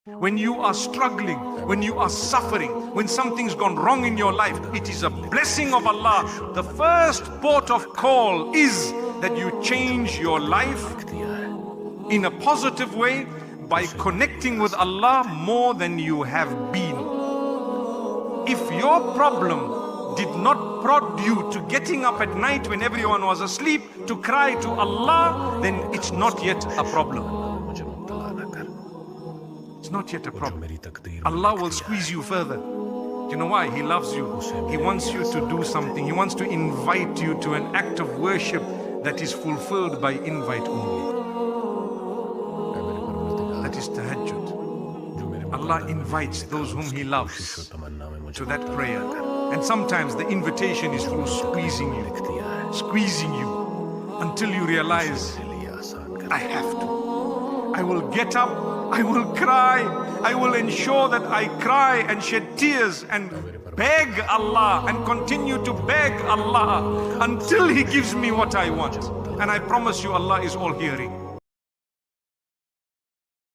When you are struggling, when you are suffering, when something's gone wrong in your life, it is a blessing of Allah. The first port of call is that you change your life in a positive way by connecting with Allah more than you have been. If your problem did not prod you to getting up at night when everyone was asleep to cry to Allah, then it's not yet a problem. It's not yet a problem. Allah will squeeze you further. You know why? He loves you. He wants you to do something. He wants to invite you to an act of worship that is fulfilled by invite only. That is tahajjud. Allah invites those whom He loves to that prayer. And sometimes the invitation is through squeezing you until you realize, I have to. I will get up, I will cry, I will ensure that I cry and shed tears and beg Allah and continue to beg Allah until He gives me what I want. And I promise you, Allah is all hearing.